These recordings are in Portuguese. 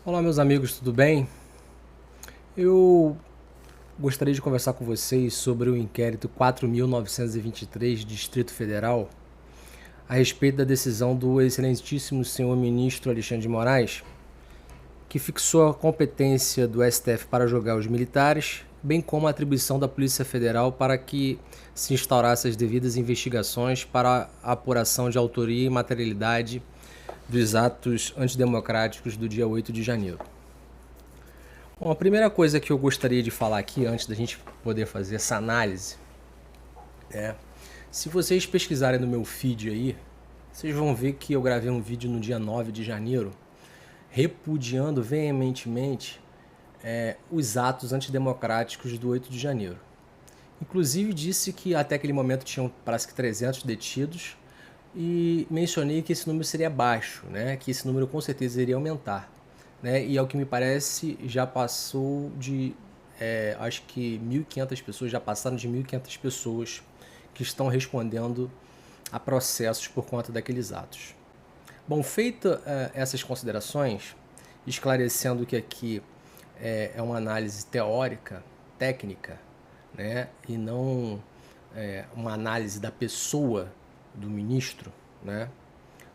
Olá, meus amigos, tudo bem? Eu gostaria de conversar com vocês sobre o inquérito 4.923, Distrito Federal, a respeito da decisão do excelentíssimo senhor ministro Alexandre de Moraes, que fixou a competência do STF para julgar os militares, bem como a atribuição da Polícia Federal para que se instaurassem as devidas investigações para a apuração de autoria e materialidade dos atos antidemocráticos do dia 8 de janeiro. Bom, a primeira coisa que eu gostaria de falar aqui, antes da gente poder fazer essa análise, é: se vocês pesquisarem no meu feed aí, vocês vão ver que eu gravei um vídeo no dia 9 de janeiro, repudiando veementemente os atos antidemocráticos do 8 de janeiro. Inclusive disse que até aquele momento tinham, parece que 300 detidos, e mencionei que esse número seria baixo, né? Que esse número com certeza iria aumentar. Né? E ao que me parece já passou de, acho que 1.500 pessoas, já passaram de 1.500 pessoas que estão respondendo a processos por conta daqueles atos. Bom, feita essas considerações, esclarecendo que aqui é uma análise teórica, técnica, né? E não uma análise da pessoa do ministro, né?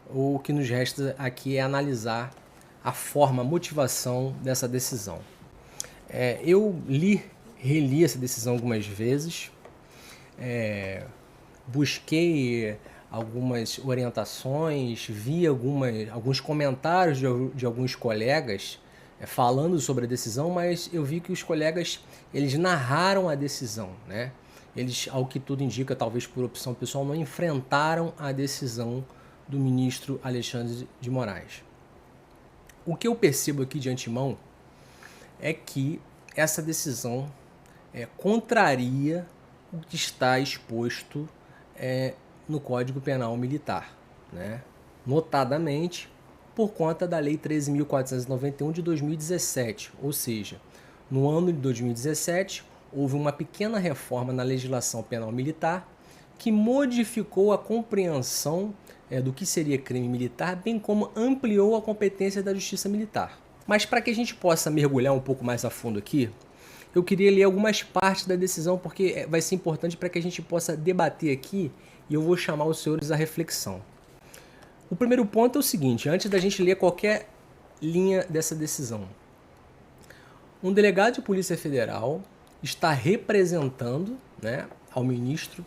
O que nos resta aqui é analisar a forma, a motivação dessa decisão. Eu reli essa decisão algumas vezes, busquei algumas orientações, vi alguns comentários de alguns colegas falando sobre a decisão, mas eu vi que os colegas eles narraram a decisão, né? Eles, ao que tudo indica, talvez por opção pessoal, não enfrentaram a decisão do ministro Alexandre de Moraes. O que eu percebo aqui de antemão é que essa decisão contraria o que está exposto no Código Penal Militar, né? Notadamente por conta da Lei 13.491 de 2017, ou seja, no ano de 2017 houve uma pequena reforma na legislação penal militar que modificou a compreensão do que seria crime militar, bem como ampliou a competência da justiça militar. Mas para que a gente possa mergulhar um pouco mais a fundo aqui, eu queria ler algumas partes da decisão, porque vai ser importante para que a gente possa debater aqui, e eu vou chamar os senhores à reflexão. O primeiro ponto é o seguinte: antes da gente ler qualquer linha dessa decisão, um delegado de Polícia Federal está representando, né, ao ministro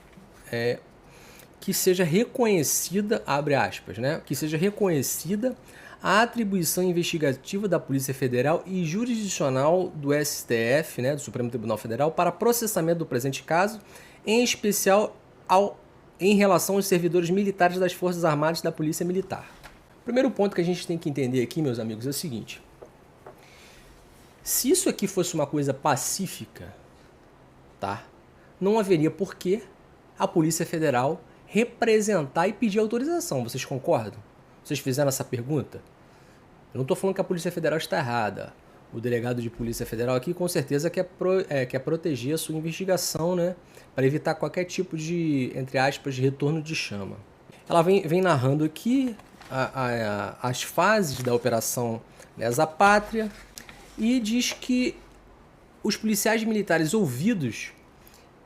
que seja reconhecida, abre aspas, né, que seja reconhecida a atribuição investigativa da Polícia Federal e jurisdicional do STF, né, do Supremo Tribunal Federal, para processamento do presente caso, em especial em relação aos servidores militares das Forças Armadas e da Polícia Militar. O primeiro ponto que a gente tem que entender aqui, meus amigos, é o seguinte: se isso aqui fosse uma coisa pacífica, tá, não haveria por que a Polícia Federal representar e pedir autorização. Vocês concordam? Vocês fizeram essa pergunta? Eu não estou falando que a Polícia Federal está errada. O delegado de Polícia Federal aqui com certeza quer proteger a sua investigação, né? Para evitar qualquer tipo de, entre aspas, de retorno de chama. Ela vem narrando aqui as fases da Operação Lesa Pátria e diz que os policiais militares ouvidos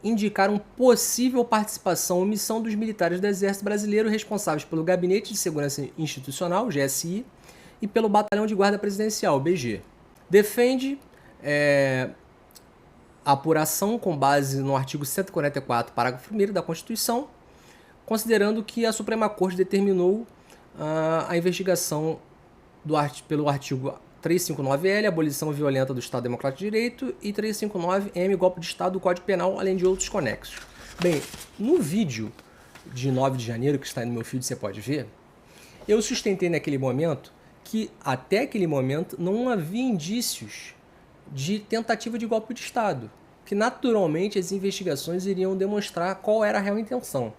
indicaram possível participação ou omissão dos militares do Exército Brasileiro responsáveis pelo Gabinete de Segurança Institucional, GSI, e pelo Batalhão de Guarda Presidencial, BG. Defende a apuração com base no artigo 144, parágrafo 1º da Constituição, considerando que a Suprema Corte determinou a investigação pelo artigo 359L, abolição violenta do Estado Democrático de Direito, e 359M, golpe de Estado do Código Penal, além de outros conexos. Bem, no vídeo de 9 de janeiro, que está aí no meu feed, você pode ver, eu sustentei naquele momento que até aquele momento não havia indícios de tentativa de golpe de Estado, que naturalmente as investigações iriam demonstrar qual era a real intenção.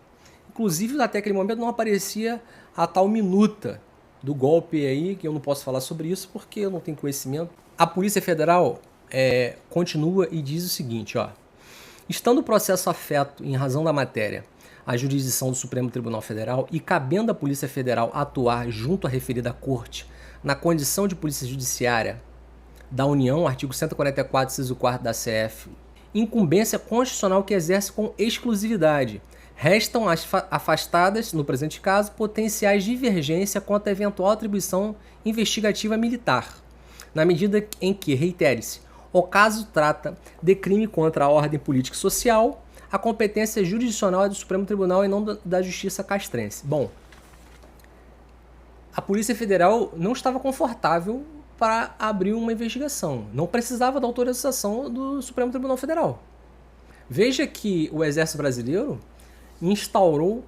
Inclusive, até aquele momento não aparecia a tal minuta do golpe aí, que eu não posso falar sobre isso porque eu não tenho conhecimento. A Polícia Federal continua e diz o seguinte, ó: estando o processo afeto em razão da matéria à jurisdição do Supremo Tribunal Federal e cabendo à Polícia Federal atuar junto à referida corte na condição de polícia judiciária da União, artigo 144, inciso 4 da CF, incumbência constitucional que exerce com exclusividade. Restam afastadas, no presente caso, potenciais divergência quanto à eventual atribuição investigativa militar, na medida em que, reitere-se, o caso trata de crime contra a ordem política e social, a competência jurisdicional é do Supremo Tribunal e não da Justiça castrense. Bom, a Polícia Federal não estava confortável para abrir uma investigação. Não precisava da autorização do Supremo Tribunal Federal. Veja que o Exército Brasileiro instaurou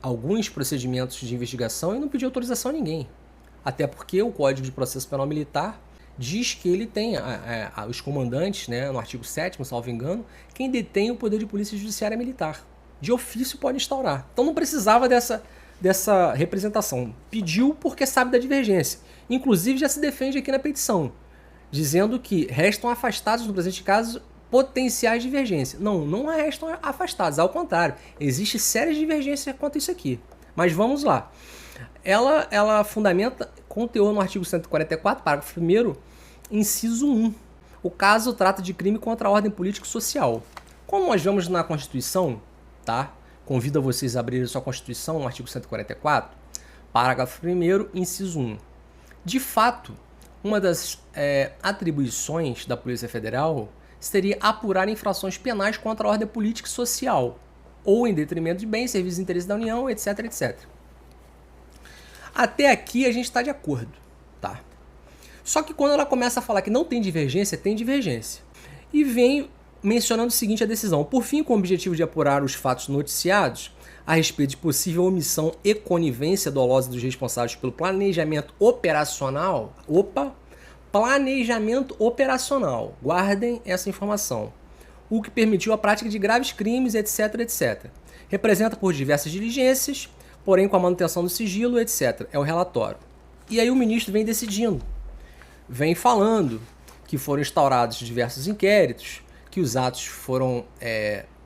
alguns procedimentos de investigação e não pediu autorização a ninguém. Até porque o Código de Processo Penal Militar diz que ele tem os comandantes, né, no artigo 7º, salvo engano, quem detém o poder de polícia judiciária militar. De ofício pode instaurar. Então não precisava dessa representação. Pediu porque sabe da divergência. Inclusive já se defende aqui na petição, dizendo que restam afastados, no presente caso, potenciais divergências. Não restam afastados, ao contrário. Existe sérias divergências quanto a isso aqui. Mas vamos lá. Ela fundamenta com teor no artigo 144, parágrafo 1º, inciso 1. O caso trata de crime contra a ordem política e social. Como nós vemos na Constituição, tá? Convido a vocês a abrirem a sua Constituição, no artigo 144, parágrafo 1º, inciso 1. De fato, uma das atribuições da Polícia Federal seria apurar infrações penais contra a ordem política e social, ou em detrimento de bens, serviços e interesses da União, etc, etc. Até aqui a gente está de acordo, tá? Só que quando ela começa a falar que não tem divergência, tem divergência. E vem mencionando o seguinte a decisão. Por fim, com o objetivo de apurar os fatos noticiados a respeito de possível omissão e conivência dolosa dos responsáveis pelo planejamento operacional. Planejamento operacional. Guardem essa informação. O que permitiu a prática de graves crimes, etc, etc. Representa por diversas diligências, porém com a manutenção do sigilo, etc. É o relatório. E aí o ministro vem decidindo. Vem falando que foram instaurados diversos inquéritos, que os atos foram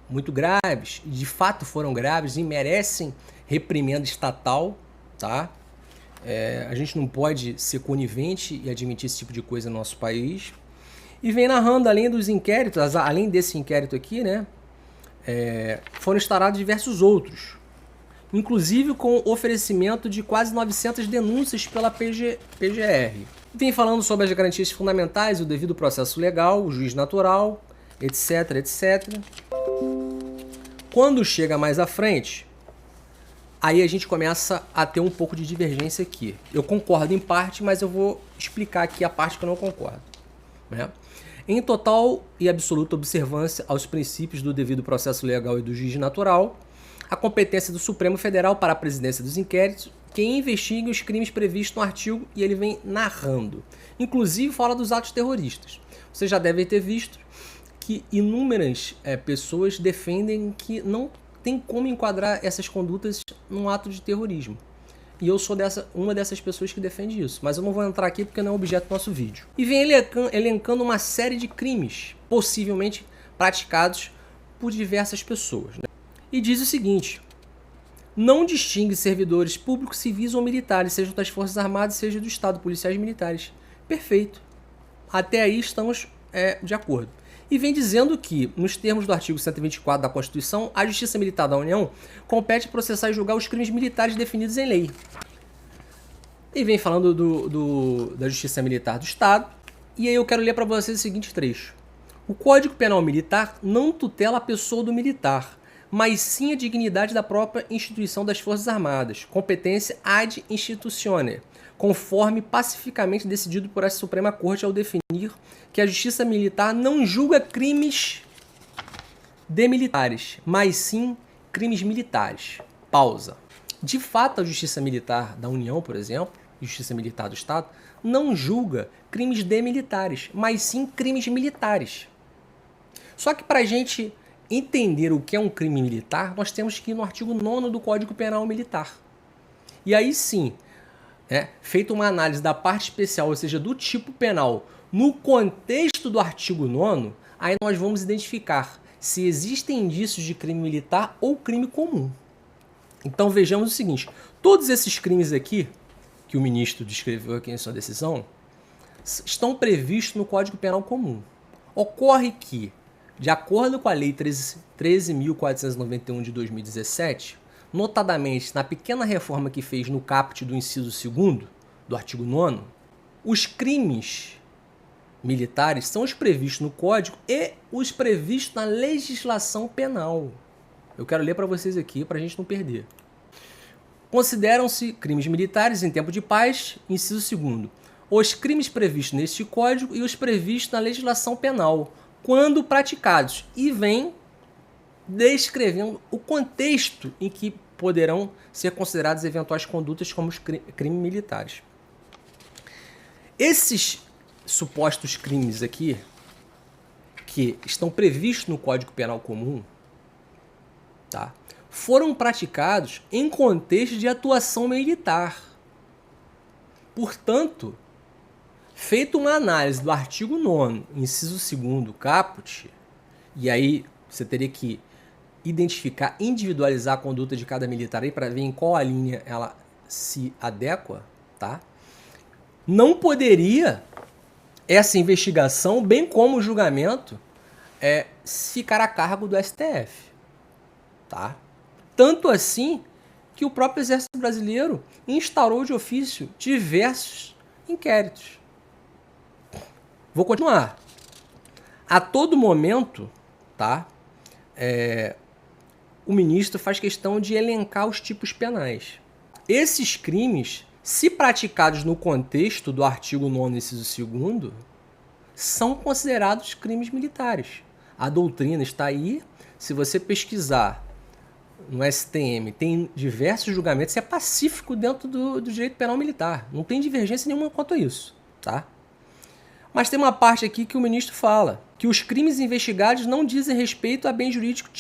muito graves, de fato foram graves e merecem reprimenda estatal, tá? A gente não pode ser conivente e admitir esse tipo de coisa no nosso país. E vem narrando, além dos inquéritos, além desse inquérito aqui, né? Foram instaurados diversos outros, inclusive com oferecimento de quase 900 denúncias pela PGR. Vem falando sobre as garantias fundamentais, o devido processo legal, o juiz natural, etc, etc. Quando chega mais à frente, aí a gente começa a ter um pouco de divergência aqui. Eu concordo em parte, mas eu vou explicar aqui a parte que eu não concordo, né? Em total e absoluta observância aos princípios do devido processo legal e do juiz natural, a competência do Supremo Federal para a presidência dos inquéritos, que investigue os crimes previstos no artigo, e ele vem narrando. Inclusive fala dos atos terroristas. Vocês já devem ter visto que inúmeras pessoas defendem que não tem como enquadrar essas condutas num ato de terrorismo. E eu sou uma dessas pessoas que defende isso. Mas eu não vou entrar aqui porque não é objeto do nosso vídeo. E vem elencando uma série de crimes possivelmente praticados por diversas pessoas, né? E diz o seguinte: não distingue servidores públicos, civis ou militares, sejam das Forças Armadas, seja do Estado, policiais militares. Perfeito. Até aí estamos de acordo. E vem dizendo que, nos termos do artigo 124 da Constituição, a Justiça Militar da União compete processar e julgar os crimes militares definidos em lei. E vem falando da Justiça Militar do Estado. E aí eu quero ler para vocês o seguinte trecho. O Código Penal Militar não tutela a pessoa do militar, mas sim a dignidade da própria instituição das Forças Armadas, competência ad institutione, conforme pacificamente decidido por essa Suprema Corte ao definir que a Justiça Militar não julga crimes de militares, mas sim crimes militares. Pausa. De fato, a Justiça Militar da União, por exemplo, Justiça Militar do Estado, não julga crimes de militares, mas sim crimes militares. Só que para a gente entender o que é um crime militar, nós temos que ir no artigo 9º do Código Penal Militar. E aí sim, feita uma análise da parte especial, ou seja, do tipo penal, no contexto do artigo 9º, aí nós vamos identificar se existem indícios de crime militar ou crime comum. Então vejamos o seguinte, todos esses crimes aqui, que o ministro descreveu aqui em sua decisão, estão previstos no Código Penal Comum. Ocorre que, de acordo com a Lei 13.491 de 2017, notadamente na pequena reforma que fez no caput do inciso 2º do artigo 9º, os crimes militares são os previstos no Código e os previstos na legislação penal. Eu quero ler para vocês aqui, para a gente não perder. Consideram-se crimes militares em tempo de paz, inciso 2º, os crimes previstos neste Código e os previstos na legislação penal, quando praticados, e vem descrevendo o contexto em que poderão ser consideradas eventuais condutas como os crimes militares. Esses supostos crimes aqui, que estão previstos no Código Penal Comum, tá, foram praticados em contexto de atuação militar. Portanto, feita uma análise do artigo 9º, inciso 2º, caput, e aí você teria que identificar, individualizar a conduta de cada militar aí para ver em qual a linha ela se adequa, tá? Não poderia essa investigação, bem como o julgamento, ficar a cargo do STF, tá? Tanto assim que o próprio Exército Brasileiro instaurou de ofício diversos inquéritos. Vou continuar. A todo momento, tá? O ministro faz questão de elencar os tipos penais. Esses crimes, se praticados no contexto do artigo 9º, inciso 2º, são considerados crimes militares. A doutrina está aí. Se você pesquisar no STM, tem diversos julgamentos. Isso é pacífico dentro do direito penal militar. Não tem divergência nenhuma quanto a isso, tá? Mas tem uma parte aqui que o ministro fala que os crimes investigados não dizem respeito a bem jurídico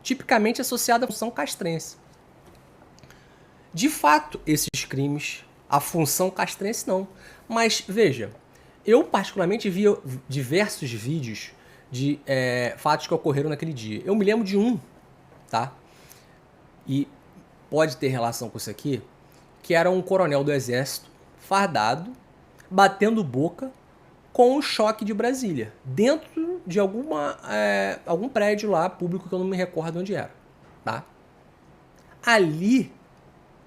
tipicamente associado à função castrense. De fato, esses crimes, a função castrense não. Mas, veja, eu particularmente vi diversos vídeos de fatos que ocorreram naquele dia. Eu me lembro de um, tá? E pode ter relação com isso aqui, que era um coronel do Exército, fardado, batendo boca com o choque de Brasília, dentro de algum prédio lá, público, que eu não me recordo onde era, tá? Ali,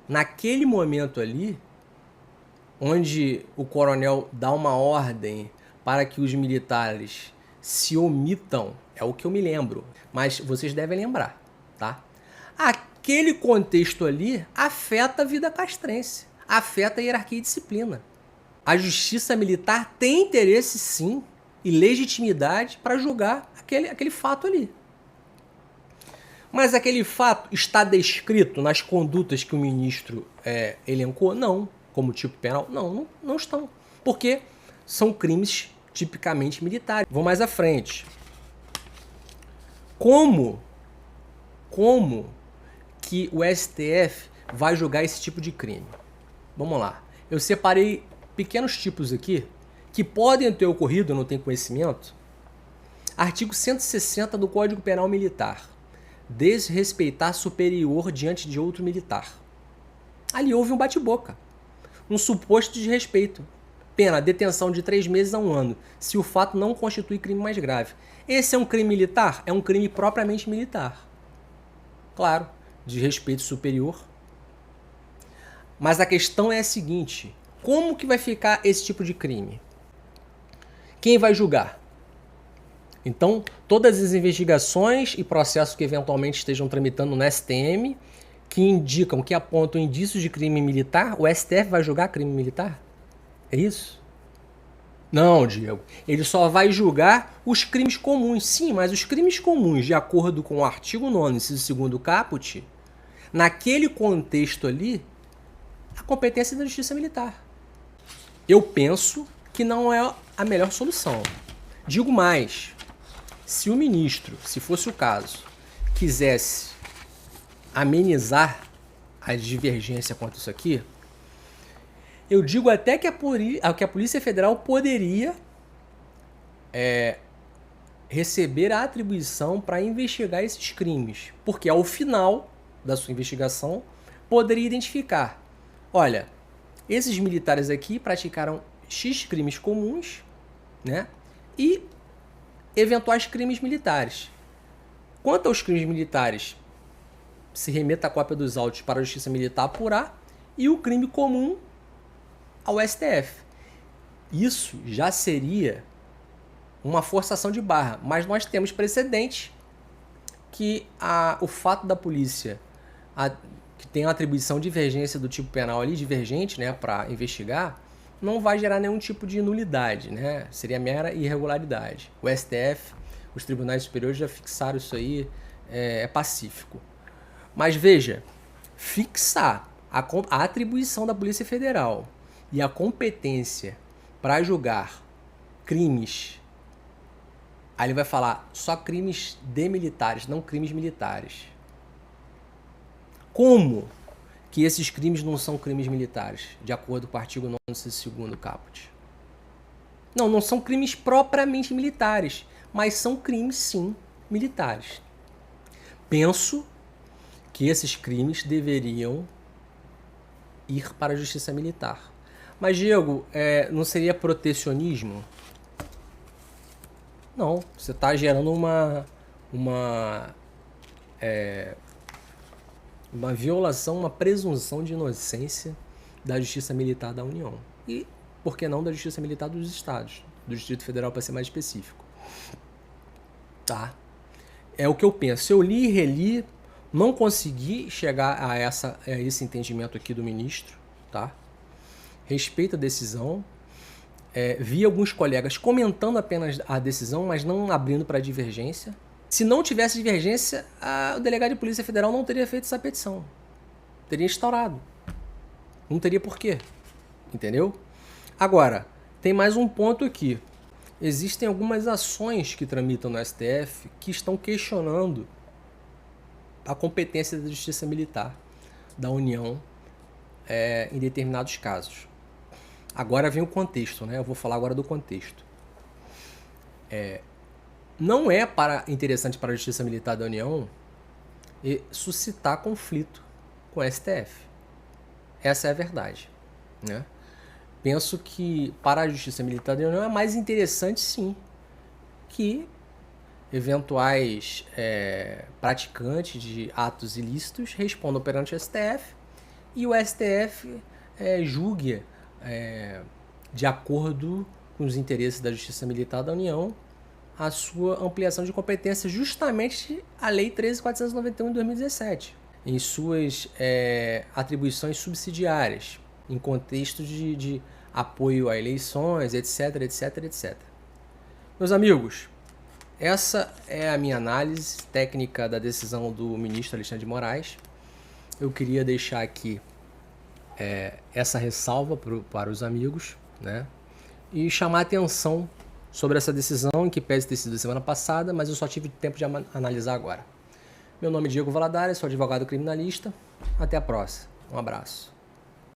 naquele momento ali, onde o coronel dá uma ordem para que os militares se omitam, é o que eu me lembro, mas vocês devem lembrar, tá? Aquele contexto ali afeta a vida castrense, afeta a hierarquia e disciplina. A justiça militar tem interesse, sim, e legitimidade para julgar aquele fato ali. Mas aquele fato está descrito nas condutas que o ministro elencou? Não. Como tipo penal? Não estão. Porque são crimes tipicamente militares. Vou mais à frente. Como que o STF vai julgar esse tipo de crime? Vamos lá. Eu separei pequenos tipos aqui que podem ter ocorrido, eu não tenho conhecimento. Artigo 160 do Código Penal Militar. Desrespeitar superior diante de outro militar. Ali houve um bate-boca. Um suposto desrespeito. Pena, detenção de 3 meses a 1 ano, se o fato não constitui crime mais grave. Esse é um crime militar? É um crime propriamente militar. Claro, desrespeito superior. Mas a questão é a seguinte: como que vai ficar esse tipo de crime? Quem vai julgar? Então, todas as investigações e processos que eventualmente estejam tramitando no STM, que indicam, que apontam indícios de crime militar, o STF vai julgar crime militar? É isso? Não, Diego. Ele só vai julgar os crimes comuns. Sim, mas os crimes comuns, de acordo com o artigo 9º, inciso 2º caput, naquele contexto ali, a competência é da Justiça Militar. Eu penso que não é a melhor solução. Digo mais, se o ministro, se fosse o caso, quisesse amenizar a divergência quanto a isso aqui, eu digo até que a Polícia Federal poderia receber a atribuição para investigar esses crimes, porque ao final da sua investigação poderia identificar: olha, esses militares aqui praticaram X crimes comuns, né? E eventuais crimes militares. Quanto aos crimes militares, se remeta a cópia dos autos para a Justiça Militar apurar, e o crime comum ao STF. Isso já seria uma forçação de barra, mas nós temos precedentes que o fato da polícia que tem uma atribuição de divergência do tipo penal ali, divergente, né, para investigar, não vai gerar nenhum tipo de nulidade, né? Seria mera irregularidade. O STF, os tribunais superiores já fixaram isso aí, é pacífico. Mas veja, fixar a atribuição da Polícia Federal e a competência para julgar crimes, aí ele vai falar só crimes de militares, não crimes militares. Como que esses crimes não são crimes militares, de acordo com o artigo 9º caput? Não são crimes propriamente militares, mas são crimes, sim, militares. Penso que esses crimes deveriam ir para a Justiça Militar. Mas, Diego, não seria protecionismo? Não, você está gerando uma violação, uma presunção de inocência da Justiça Militar da União. E, por que não, da Justiça Militar dos Estados, do Distrito Federal, para ser mais específico. Tá? É o que eu penso. Eu li e reli, não consegui chegar a esse entendimento aqui do ministro, tá? Respeito a decisão. Vi alguns colegas comentando apenas a decisão, mas não abrindo para divergência. Se não tivesse divergência, o delegado de Polícia Federal não teria feito essa petição. Teria instaurado. Não teria porquê. Entendeu? Agora, tem mais um ponto aqui. Existem algumas ações que tramitam no STF que estão questionando a competência da Justiça Militar da União em determinados casos. Agora vem o contexto, né? Eu vou falar agora do contexto. Não é interessante para a Justiça Militar da União suscitar conflito com o STF. Essa é a verdade, né? Penso que para a Justiça Militar da União é mais interessante, sim, que eventuais praticantes de atos ilícitos respondam perante o STF e o STF julgue de acordo com os interesses da Justiça Militar da União a sua ampliação de competência, justamente a Lei 13.491 de 2017, em suas atribuições subsidiárias, em contexto de apoio a eleições, etc, etc, etc. Meus amigos, essa é a minha análise técnica da decisão do ministro Alexandre de Moraes. Eu queria deixar aqui essa ressalva para os amigos, né? E chamar a atenção sobre essa decisão, em que pese ter sido semana passada, mas eu só tive tempo de analisar agora. Meu nome é Diego Valadares, sou advogado criminalista. Até a próxima. Um abraço.